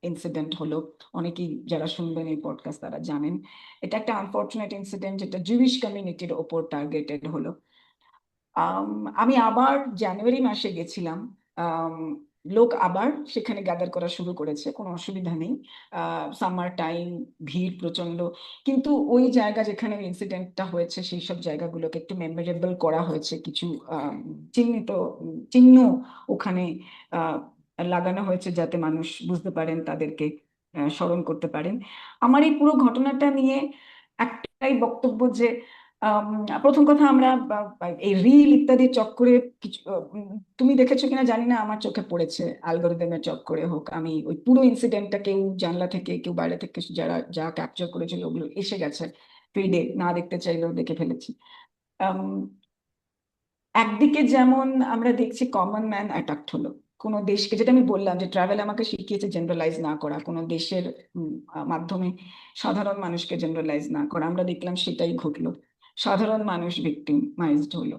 ইনসিডেন্ট হলো। অনেকেই যারা শুনবেন এই পডকাস্ট তারা জানেন। এটা একটা আনফরচুনেট ইনসিডেন্ট, যেটা জুইশ কমিউনিটির ওপর টার্গেটেড হলো। আম, আমি আবার জানুয়ারি মাসে গেছিলাম। আম, লোক আবার সেখানে গ্যাদার করা শুরু করেছে, কোনো অসুবিধা নেই। সামার টাইম, ভিড় প্রচন্ড। কিন্তু ওই জায়গা যেখানে ইনসিডেন্টটা হয়েছে সেই সব জায়গাগুলোকে একটু মেমোরেবল করা হয়েছে। কিছু চিহ্নিত চিহ্ন ওখানে আহ, লাগানো হয়েছে, যাতে মানুষ বুঝতে পারেন, তাদেরকে স্মরণ করতে পারেন। আমার এই পুরো ঘটনাটা নিয়ে একটাই বক্তব্য, যে আম, প্রথম কথা আমরা এই রিল ইত্যাদির চক্করে কিছু তুমি দেখেছো কিনা জানি না, আমার চোখে পড়েছে অ্যালগোরিদমের চক্করে হোক, আমি ওই পুরো ইনসিডেন্টটা কেউ জানলা থেকে কেউ বাইরে থেকে যারা যা ক্যাপচার করেছিল ওগুলো এসে গেছে ফিডে, না দেখতে চাইলেও দেখে ফেলেছি। আম, একদিকে যেমন আমরা দেখছি কমন ম্যান অ্যাটাক্ট হলো কোনো দেশকে, যেটা আমি বললাম যে ট্রাভেল আমাকে শিখিয়েছে জেনারেলাইজ না করা কোনো দেশের মাধ্যমে সাধারণ মানুষকে জেনারেলাইজ না করা, আমরা দেখলাম সেটাই ঘটলো, সাধারণ মানুষ ভিক্টিমাইজড হলো।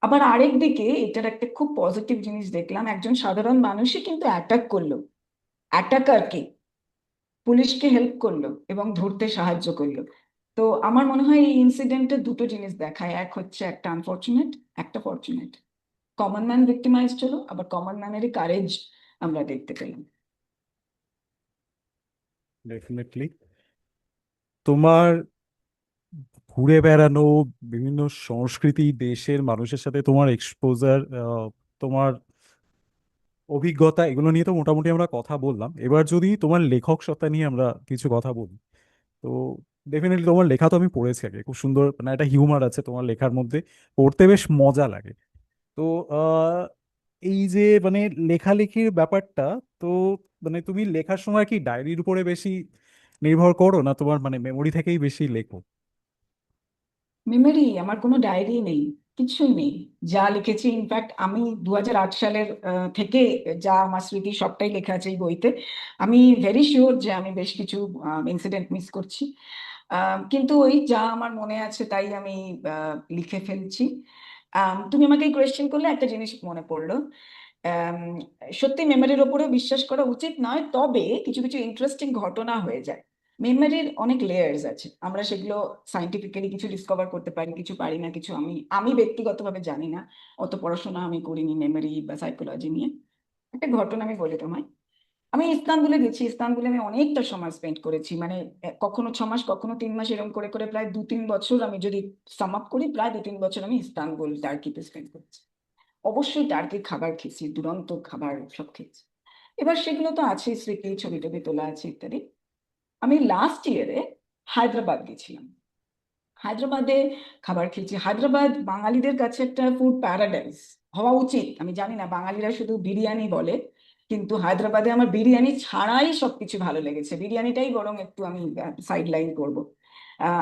আবার আরেক দিকে এটার একটা খুব পজিটিভ জিনিস দেখলাম, একজন সাধারণ মানুষই কিন্তু অ্যাটাক করলো অ্যাটাকারকে, পুলিশকে হেল্প করলো এবং ধরতে সাহায্য করলো। তো আমার মনে হয় এই ইনসিডেন্টে দুটো জিনিস দেখায়, এক হচ্ছে একটা আনফর্চুনেট, একটা ফর্চুনেট। কমন ম্যান ভিক্টিমাইজড হলো, আবার কমন ম্যানেরই কারেজ আমরা দেখতে পেলাম। ডেফিনেটলি। তোমার ঘুরে বেড়ানো, বিভিন্ন সংস্কৃতি দেশের মানুষের সাথে তোমার এক্সপোজার, তোমার অভিজ্ঞতা, এগুলো নিয়ে তো মোটামুটি আমরা কথা বললাম। এবার যদি তোমার লেখক সত্তা নিয়ে আমরা কিছু কথা বলি, তো ডেফিনেটলি তোমার লেখা তো আমি পড়েছি আগে, খুব সুন্দর, মানে একটা হিউমার আছে তোমার লেখার মধ্যে, পড়তে বেশ মজা লাগে। তো আহ, এই যে মানে লেখালেখির ব্যাপারটা, তো মানে তুমি লেখার সময় কি ডায়েরির উপরে বেশি নির্ভর করো, না তোমার মানে মেমোরি থেকেই বেশি লেখো? মেমোরি, আমার কোনো ডায়েরি নেই, কিছুই নেই। যা লিখেছি, ইনফ্যাক্ট আমি 2008 সালের থেকে যা আমার স্মৃতি সবটাই লেখা আছে এই বইতে। আমি ভেরি শিওর যে আমি বেশ কিছু ইনসিডেন্ট মিস করছি, কিন্তু ওই যা আমার মনে আছে তাই আমি লিখে ফেলছি। তুমি আমাকে এই কোয়েশ্চেন করলে একটা জিনিস মনে পড়লো। আম, সত্যি মেমোরির ওপরে বিশ্বাস করা উচিত নয়, তবে কিছু কিছু ইন্টারেস্টিং ঘটনা হয়ে যায়। মেমোরির অনেক লেয়ার্স আছে, আমরা সেগুলো সাইন্টিফিক্যালি কিছু ডিসকভার করতে পারি, কিছু পারি না, কিছু আমি আমি ব্যক্তিগতভাবে জানি না, অত পড়াশোনা আমি করিনি মেমোরি বা সাইকোলজি নিয়ে। একটা ঘটনা আমি বলি তোমায়। আমি ইস্তানবুলে গেছি, ইস্তানবুলে আমি অনেকটা সময় স্পেন্ড করেছি, মানে কখনো 6 মাস কখনো 3 মাস, এরকম করে করে প্রায় 2-3 বছর, আমি যদি সাম আপ করি প্রায় 2-3 বছর আমি ইস্তানবুল টার্কিতে স্পেন্ড করেছি। অবশ্যই টার্কির খাবার খেয়েছি, দুরন্ত খাবার সব খেয়েছি। এবার সেগুলো তো আছে, স্মৃতি ছবি টবি তোলা আছে ইত্যাদি। আমি লাস্ট ইয়ারে হায়দ্রাবাদ গেছিলাম। হায়দ্রাবাদে খাবার খেয়েছি। হায়দ্রাবাদ বাঙালিদের কাছে একটা ফুড প্যারাডাইস হওয়া উচিত, আমি জানি না বাঙালিরা শুধু বিরিয়ানি বলে, কিন্তু হায়দ্রাবাদে আমার বিরিয়ানি ছাড়াই সবকিছু ভালো লেগেছে, বিরিয়ানিটাই বরং একটু আমি সাইড লাইন করবো।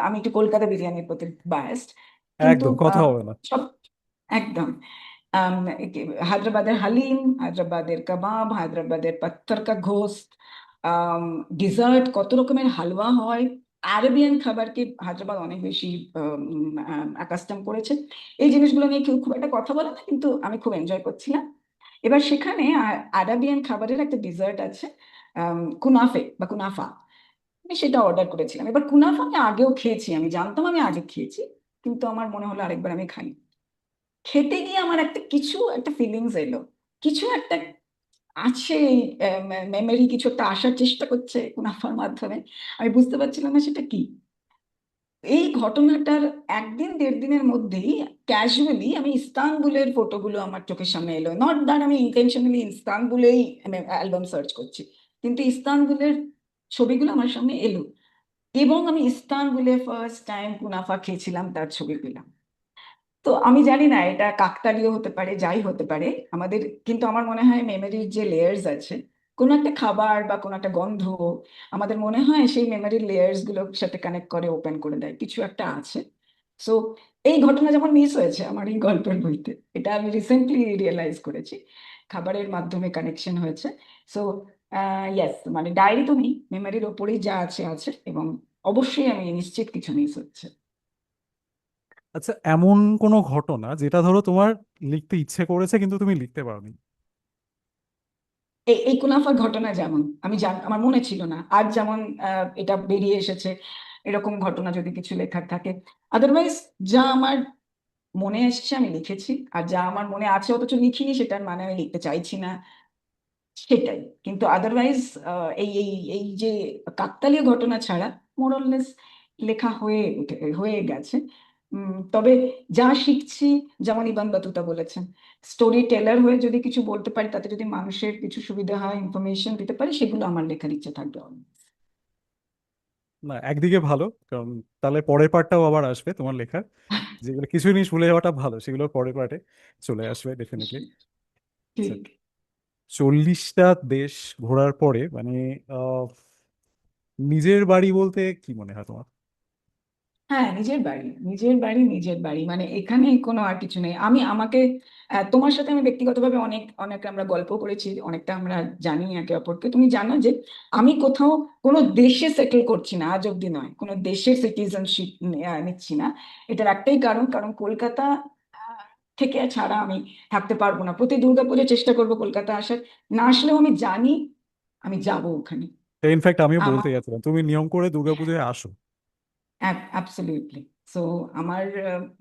আমি একটু কলকাতা বিরিয়ানির প্রতি বায়াসড, কিন্তু একদম কথা হবে না। সব একদম। আম, হায়দ্রাবাদের হালিম, হায়দ্রাবাদের কাবাব, হায়দ্রাবাদের পাত্তার কা ঘোস্ট, ডিজার্ট, কত রকমের হালুয়া হয়। আরবিয়ান খাবারকে হায়দ্রাবাদ অনেক বেশি অ্যাকাস্টম করেছে। এই জিনিসগুলো নিয়ে কেউ খুব একটা কথা বলে না, কিন্তু আমি খুব এনজয় করছিলাম। এবার সেখানে আরাবিয়ান খাবারের একটা ডিজার্ট আছে, কুনাফে বা কুনাফা। আমি সেটা অর্ডার করেছিলাম। এবার কুনাফা আমি আগেও খেয়েছি, আমি জানতাম আমি আগে খেয়েছি, কিন্তু আমার মনে হলো আরেকবার আমি খাই। খেতে গিয়ে আমার একটা কিছু একটা ফিলিংস এলো, কিছু একটা আছে, মেমরি কিছু একটা আসার চেষ্টা করছে মুনাফার মাধ্যমে। আমি বুঝতে পারছিলাম না সেটা কি। এই ঘটনাটার 1-1.5 দিনের মধ্যেই ক্যাজুয়ালি আমি ইস্তানবুলের ফটোগুলো আমার চোখের সামনে এলো, নট দ্যাট আমি ইন্টেনশনালি ইস্তানবুলেই অ্যালবাম সার্চ করছি, কিন্তু ইস্তানবুলের ছবিগুলো আমার সামনে এলো, এবং আমি ইস্তানবুলে ফার্স্ট টাইম কুনাফা খেয়েছিলাম তার ছবি পেলাম। তো আমি জানি না এটা কাকতালীয় হতে পারে, যাই হতে পারে আমাদের, কিন্তু আমার মনে হয় মেমোরির যে লেয়ার্স আছে, কোনো একটা খাবার বা কোনো একটা গন্ধ আমাদের মনে হয় সেই মেমোরির লেয়ার্স গুলোর সাথে কানেক্ট করে, ওপেন করে দেয়, কিছু একটা আছে। সো এই ঘটনা যেমন মিস হয়েছে আমার এই গল্পের বইতে, এটা আমি রিসেন্টলি রিয়েলাইজ করেছি, খাবারের মাধ্যমে কানেকশন হয়েছে। সো ইয়েস, মানে ডায়েরি তো নেই, মেমোরির ওপরেই যা আছে আছে, এবং অবশ্যই আমি নিশ্চিত কিছু মিস হচ্ছে। আচ্ছা, এমন কোনো ঘটনা যেটা ধরো তোমার লিখতে ইচ্ছে করেছে কিন্তু তুমি লিখতে পারোনি? এই এই কুনাফার ঘটনা যেমন আমি আমার মনে ছিল না, আজ যেমন এটা বেরিয়ে এসেছে, এরকম ঘটনা যদি কিছু লেখার থাকে। আদারওয়াইজ যা আমার মনে এসেছে আমি লিখেছি, আর যা আমার মনে আছে অথচ লিখিনি সেটার মানে আমি লিখতে চাইছি না, সেটাই। কিন্তু আদারওয়াইজ এই এই এই যে কাকতালীয় ঘটনা ছাড়া মোরলেস লেখা হয়ে গেছে। তবে যা শিখছি, যেমন ইবান বাতুতা বলেছেন, স্টোরি টেলার হয়ে যদি কিছু বলতে পারি, তাতে যদি মানুষের কিছু সুবিধা হয়, ইনফরমেশন দিতে পারি, সেগুলো আমার লেখার ইচ্ছে থাকবে always। না, একদিকে ভালো, কারণ তাহলে পরের পার্টটাও আবার আসবে তোমার লেখা, যেগুলো কিছু জিনিস ভুলে যাওয়াটা ভালো, সেগুলো পরের পার্টে চলে আসবে ডেফিনেটলি। ঠিক। 40টা দেশ ঘোরার পরে মানে আহ, নিজের বাড়ি বলতে কি মনে হয় তোমার? হ্যাঁ, নিজের বাড়ি, নিজের বাড়ি, নিজের বাড়ি, মানে এখানে কোনো আর কিছু নেই। আমি আমাকে তোমার সাথে আমি ব্যক্তিগতভাবে অনেক অনেক আমরা গল্প করেছি, অনেকটা আমরা জানি একে অপরকে। তুমি জানো যে আমি কোথাও কোনো দেশে সেটেল করছি না, আজ অব্দি নয়, কোনো দেশের সিটিজেনশিপ নিচ্ছি না। এটার একটাই কারণ, কারণ কলকাতা আহ, থেকে ছাড়া আমি থাকতে পারবো না। প্রতি দুর্গাপুজো চেষ্টা করবো কলকাতা আসার, না আসলেও আমি জানি আমি যাব ওখানে। ইনফ্যাক্ট আমিও বলতে আমার যাচ্ছিলাম তুমি নিয়ম করে দুর্গাপুজোয় আসো। অ্যাবসলিউটলি। সো আমার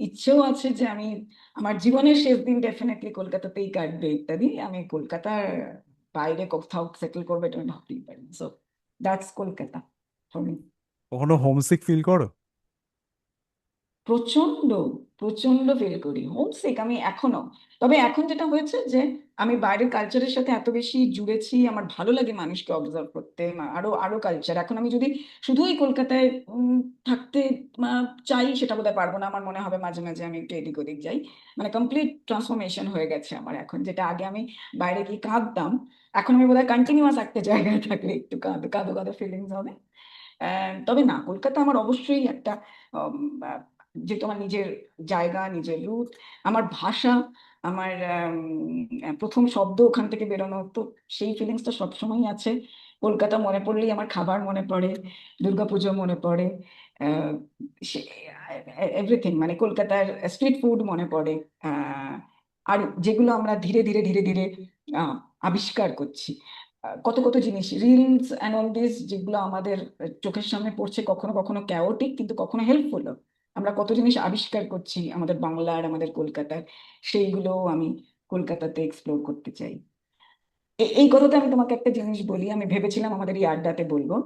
ইচ্ছেও আছে যে আমি আমার জীবনের শেষ দিন ডেফিনেটলি কলকাতাতেই কাটবে ইত্যাদি। আমি কলকাতার বাইরে কোথাও সেটেল করবো এটা আমি ভাবতেই পারি। So that's Kolkata for me. কখনো হোমসিক ফিল করো? প্রচন্ড, প্রচন্ড ফিল করি হোমসিক আমি এখনো। তবে এখন যেটা হয়েছে যে আমি বাইরের কালচারের সাথে এত বেশি জুড়েছি, আমার ভালো লাগে মানুষকে অবজার্ভ করতে, আরো আরো কালচার। এখন আমি যদি শুধুই কলকাতায় থাকতে চাই, সেটা বোধহয় পারবো না। আমার মনে হবে মাঝে মাঝে আমি একটু এদিক ওদিক যাই। মানে কমপ্লিট ট্রান্সফরমেশন হয়ে গেছে আমার এখন। যেটা আগে আমি বাইরে গিয়ে কাঁদতাম, এখন আমি বোধহয় কন্টিনিউয়াস একটা জায়গায় থাকলে একটু কাঁদো কাঁদো কাঁদো ফিলিংস হবে। তবে না, কলকাতা আমার অবশ্যই একটা উম, আহ, যেহেতু আমার নিজের জায়গা, নিজের রুট, আমার ভাষা, আমার প্রথম শব্দ ওখান থেকে বেরোনো, তো সেই ফিলিংসটা সবসময়ই আছে। কলকাতা মনে পড়লেই আমার খাবার মনে পড়ে, দুর্গাপুজো মনে পড়ে, এভরিথিং, মানে কলকাতার স্ট্রিট ফুড মনে পড়ে। আহ, আর যেগুলো আমরা ধীরে ধীরে ধীরে ধীরে আহ, আবিষ্কার করছি, কত কত জিনিস, রিলস অ্যান্ড অল দিস, যেগুলো আমাদের চোখের সামনে পড়ছে, কখনো কখনো ক্যাওটিক কিন্তু কখনো হেল্পফুল। আমরা কত জিনিস আবিষ্কার করছি আমাদের বাংলার, আমাদের কলকাতার, সেইগুলো আমি কলকাতাতে এক্সপ্লোর করতে চাই। এই কথাতে আমি তোমাকে একটা জিনিস বলি, আমি ভেবেছিলাম আমাদের এই আড্ডাতে বলবো।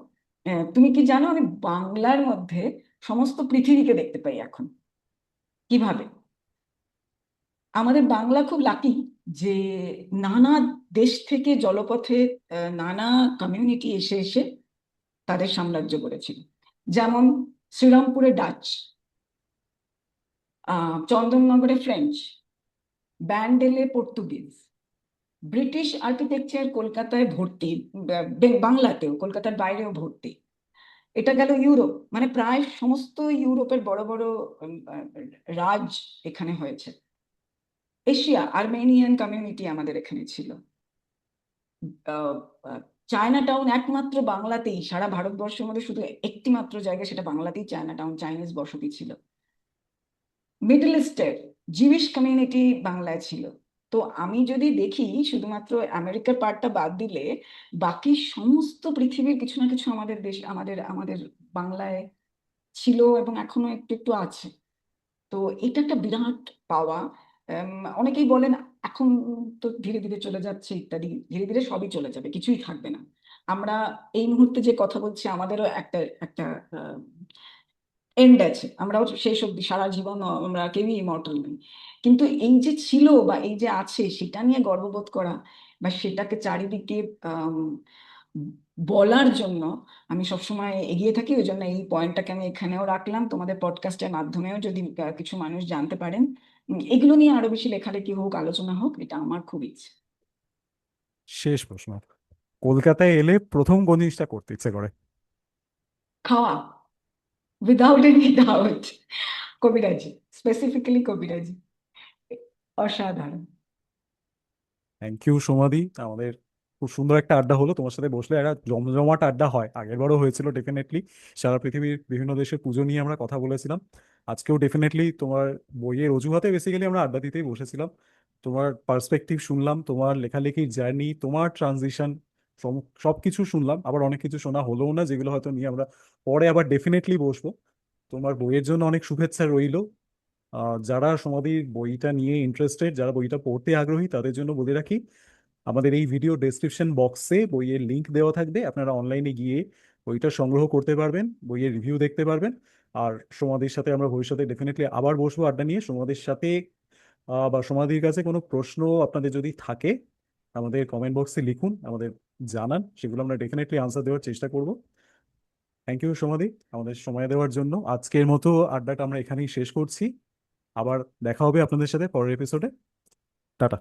তুমি কি জানো আমি বাংলার মধ্যে সমস্ত পৃথিবীকে দেখতে পাই এখন? কিভাবে? আমাদের বাংলা খুব লাকি যে নানা দেশ থেকে জলপথে নানা কমিউনিটি এসে এসে তাদের সাম্রাজ্য গড়েছিল। যেমন শ্রীরামপুরে ডাচ, চন্দননগরে ফ্রেঞ্চ, ব্যান্ডেলে পর্তুগিজ, ব্রিটিশ আর্কিটেকচার কলকাতায় ভর্তি, বাংলাতেও, কলকাতার বাইরেও ভর্তি। এটা গেল ইউরোপ, মানে প্রায় সমস্ত ইউরোপের বড় বড় রাজ এখানে হয়েছে। এশিয়া, আর্মেনিয়ান কমিউনিটি আমাদের এখানে ছিল। চায়না টাউন একমাত্র বাংলাতেই, সারা ভারতবর্ষের মধ্যে শুধু একটি মাত্র জায়গা, সেটা বাংলাতেই চায়না টাউন, চাইনিজ বসতি ছিল। মিডল ইস্টের জিউস কমিউনিটি বাংলায় ছিল। তো আমি যদি দেখি, শুধুমাত্র আমেরিকার পার্টটা বাদ দিলে বাকি সমস্ত পৃথিবীর কিছু না কিছু আমাদের দেশ, আমাদের আমাদের বাংলায় ছিল, এবং এখনো একটু একটু আছে। তো এটা একটা বিরাট পাওয়া। অনেকেই বলেন এখন তো ধীরে ধীরে চলে যাচ্ছে ইত্যাদি, ধীরে ধীরে সবই চলে যাবে, কিছুই থাকবে না। আমরা এই মুহূর্তে যে কথা বলছি, আমাদেরও একটা একটা এন্ড আছে, আমরাও শেষ অব্দি সারা জীবন আমরা কেউই ইমর্টাল নই। কিন্তু এই যে ছিল বা এই যে আছে, সেটা নিয়ে গর্ববোধ করা বা সেটাকে চারিদিকে আম, বলার জন্য আমি সবসময় এগিয়ে থাকি। ওই জন্য এই পয়েন্টটাকে আমি এখানেও রাখলাম, তোমাদের পডকাস্টের মাধ্যমেও যদি কিছু মানুষ জানতে পারেন, এগুলো নিয়ে আরো বেশি লেখালেখি হোক, আলোচনা হোক, এটা আমার খুব ইচ্ছে। শেষ প্রশ্ন, কলকাতায় এলে প্রথম কোন জিনিসটা করতে ইচ্ছে করে? খাওয়া, উইদাউট এনি ডাউট, কবিরাজি, স্পেসিফিক্যালি কবিরাজি, অসাধারণ। থ্যাংক ইউ সমাধি, আমাদের খুব সুন্দর একটা আড্ডা হলো। তোমার সাথে বসলে একটা জমজমাট আড্ডা হয়, আগের বারও হয়েছিল ডেফিনেটলি। সারা পৃথিবীর বিভিন্ন দেশের পুজো নিয়ে আমরা কথা বলেছিলাম। আজকেও ডেফিনেটলি তোমার বইয়ের অজুহাতে বেসিক্যালি আমরা আড্ডা দিতেই বসেছিলাম। তোমার পার্সপেক্টিভ শুনলাম, তোমার লেখালেখির জার্নি, তোমার ট্রানজিশন, সবকিছু শুনলাম। আবার অনেক কিছু শোনা হলো না, যেগুলো হয়তো নিয়ে আমরা পরে আবার ডেফিনেটলি বসবো। তোমার বইয়ের জন্য অনেক শুভেচ্ছা রইলো। যারা সমাধির বইটা নিয়ে ইন্টারেস্টেড, যারা বইটা পড়তে আগ্রহী, তাদের জন্য বলে রাখি, আমাদের এই ভিডিও ডেসক্রিপশন বক্সে বইয়ের লিংক দেওয়া থাকবে, আপনারা অনলাইনে গিয়ে বইটা সংগ্রহ করতে পারবেন, বইয়ের রিভিউ দেখতে পারবেন। আর সমাধির সাথে আমরা ভবিষ্যতে ডেফিনেটলি আবার বসবো আড্ডা নিয়ে সমাধির সাথে। বা সমাধির কাছে কোনো প্রশ্ন আপনাদের যদি থাকে, আমাদের কমেন্ট বক্সে লিখুন, আমাদের জানান, সেগুলো আমরা ডেফিনেটলি আনসার দেওয়ার চেষ্টা করব। থ্যাংক ইউ সমাধি আমাদের সময় দেওয়ার জন্য। আজকের মতো আড্ডাটা আমরা এখানেই শেষ করছি। আবার দেখা হবে আপনাদের সাথে পরের এপিসোডে। টাটা।